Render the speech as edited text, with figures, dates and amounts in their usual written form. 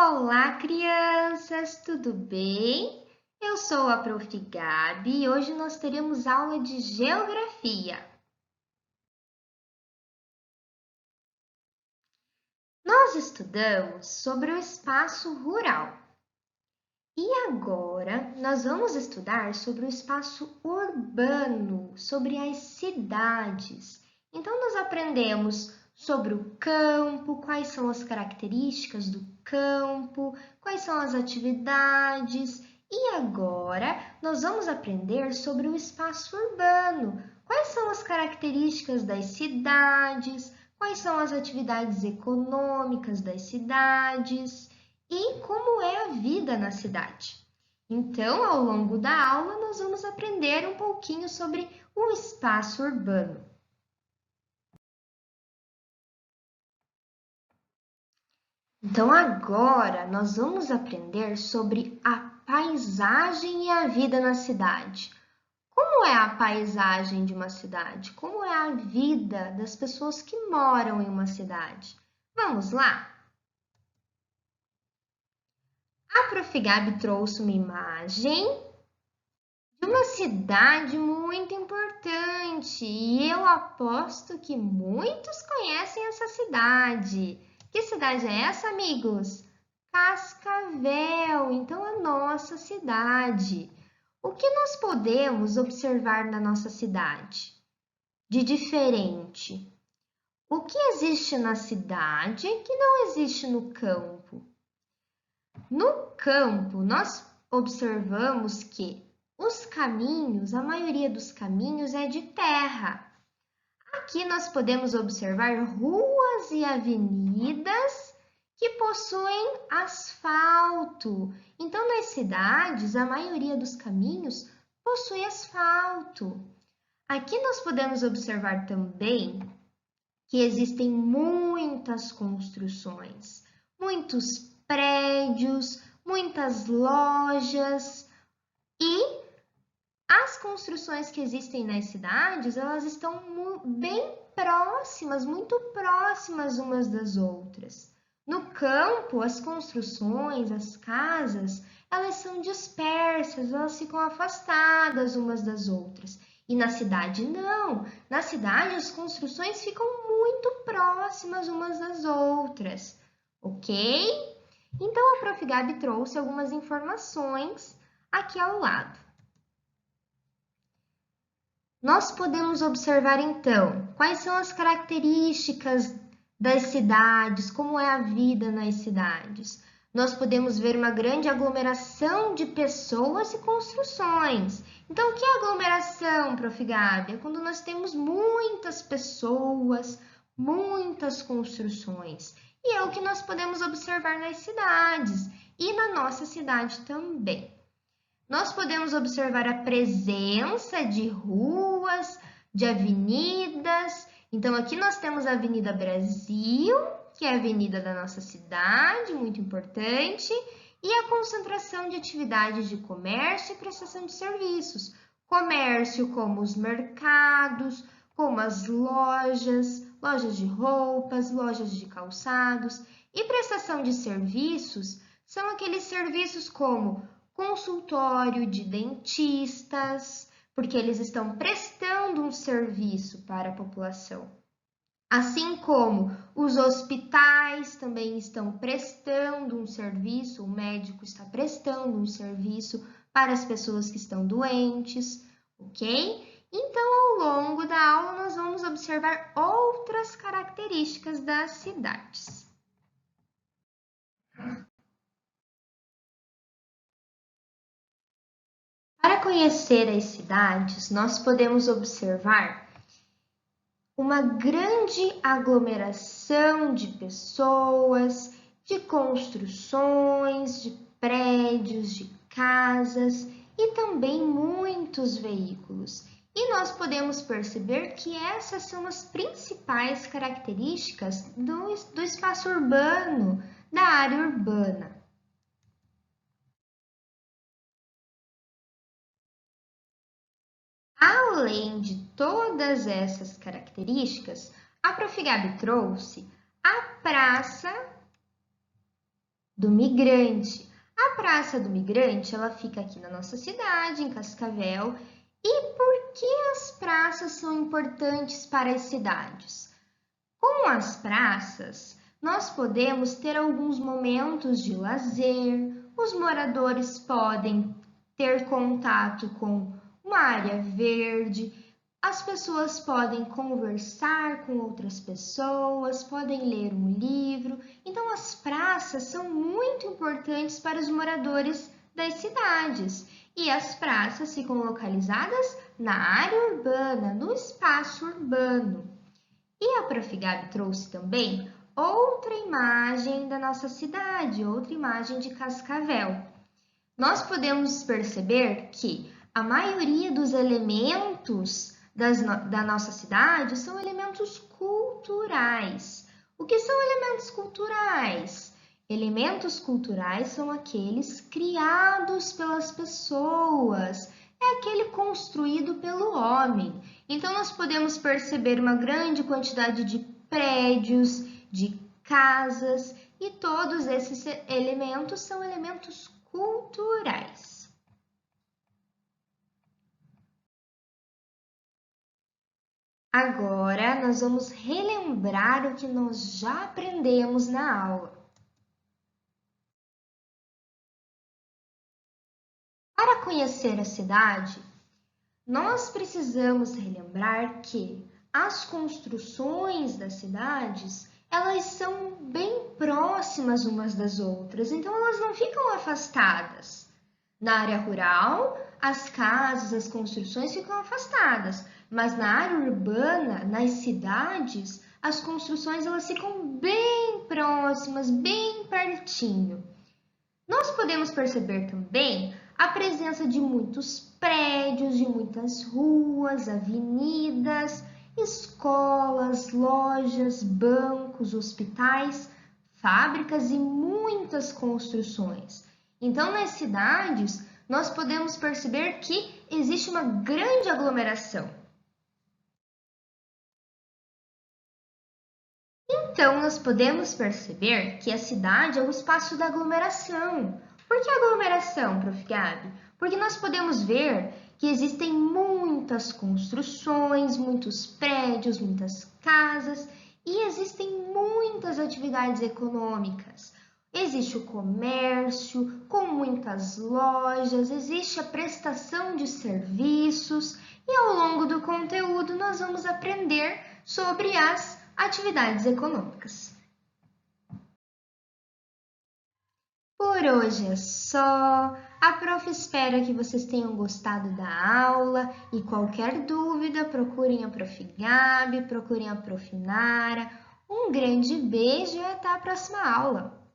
Olá, crianças, tudo bem? Eu sou a Prof. Gabi e hoje nós teremos aula de Geografia. Nós estudamos sobre o espaço rural e agora nós vamos estudar sobre o espaço urbano, sobre as cidades. Então, nós aprendemos sobre o campo, quais são as características do campo, quais são as atividades. E agora nós vamos aprender sobre o espaço urbano. Quais são as características das cidades? Quais são as atividades econômicas das cidades? E como é a vida na cidade? Então, ao longo da aula, nós vamos aprender um pouquinho sobre o espaço urbano. Então, agora nós vamos aprender sobre a paisagem e a vida na cidade. Como é a paisagem de uma cidade? Como é a vida das pessoas que moram em uma cidade? Vamos lá? A Prof. Gabi trouxe uma imagem de uma cidade muito importante e eu aposto que muitos conhecem essa cidade. Que cidade é essa, amigos? Cascavel, então a nossa cidade. O que nós podemos observar na nossa cidade de diferente? O que existe na cidade que não existe no campo? No campo, nós observamos que os caminhos, a maioria dos caminhos é de terra. Aqui nós podemos observar ruas e avenidas que possuem asfalto. Então, nas cidades, a maioria dos caminhos possui asfalto. Aqui nós podemos observar também que existem muitas construções, muitos prédios, muitas lojas e as construções que existem nas cidades, elas estão bem próximas, muito próximas umas das outras. No campo, as construções, as casas, elas são dispersas, elas ficam afastadas umas das outras. E na cidade, não. Na cidade, as construções ficam muito próximas umas das outras, ok? Então, a Prof. Gabi trouxe algumas informações aqui ao lado. Nós podemos observar então quais são as características das cidades, como é a vida nas cidades. Nós podemos ver uma grande aglomeração de pessoas e construções. Então, o que é aglomeração, Prof. Gabi? É quando nós temos muitas pessoas, muitas construções. E é o que nós podemos observar nas cidades e na nossa cidade também. Nós podemos observar a presença de ruas, de avenidas. Então, aqui nós temos a Avenida Brasil, que é a avenida da nossa cidade, muito importante, e a concentração de atividades de comércio e prestação de serviços. Comércio como os mercados, como as lojas, lojas de roupas, lojas de calçados, e prestação de serviços são aqueles serviços como consultório de dentistas, porque eles estão prestando um serviço para a população. Assim como os hospitais também estão prestando um serviço, o médico está prestando um serviço para as pessoas que estão doentes, ok? Então, ao longo da aula, nós vamos observar outras características das cidades. Para conhecer as cidades, nós podemos observar uma grande aglomeração de pessoas, de construções, de prédios, de casas e também muitos veículos. E nós podemos perceber que essas são as principais características do espaço urbano, da área urbana. Além de todas essas características, a Prof. Gabi trouxe a Praça do Migrante. A Praça do Migrante, ela fica aqui na nossa cidade, em Cascavel. E por que as praças são importantes para as cidades? Com as praças, nós podemos ter alguns momentos de lazer, os moradores podem ter contato com uma área verde, as pessoas podem conversar com outras pessoas, podem ler um livro. Então, as praças são muito importantes para os moradores das cidades. E as praças ficam localizadas na área urbana, no espaço urbano. E a Prof. Gabi trouxe também outra imagem da nossa cidade, outra imagem de Cascavel. Nós podemos perceber que a maioria dos elementos da nossa cidade são elementos culturais. O que são elementos culturais? Elementos culturais são aqueles criados pelas pessoas, é aquele construído pelo homem. Então, nós podemos perceber uma grande quantidade de prédios, de casas, e todos esses elementos são elementos culturais. Agora, nós vamos relembrar o que nós já aprendemos na aula. Para conhecer a cidade, nós precisamos relembrar que as construções das cidades, elas são bem próximas umas das outras, então elas não ficam afastadas. Na área rural, as casas, as construções ficam afastadas, mas na área urbana, nas cidades, as construções elas ficam bem próximas, bem pertinho. Nós podemos perceber também a presença de muitos prédios, de muitas ruas, avenidas, escolas, lojas, bancos, hospitais, fábricas e muitas construções. Então, nas cidades, nós podemos perceber que existe uma grande aglomeração. Então, nós podemos perceber que a cidade é o espaço da aglomeração. Por que aglomeração, Prof. Gabi? Porque nós podemos ver que existem muitas construções, muitos prédios, muitas casas e existem muitas atividades econômicas. Existe o comércio com muitas lojas, existe a prestação de serviços e ao longo do conteúdo nós vamos aprender sobre as atividades econômicas. Por hoje é só. A prof espera que vocês tenham gostado da aula e qualquer dúvida procurem a Prof. Gabi, procurem a Prof. Nara. Um grande beijo e até a próxima aula!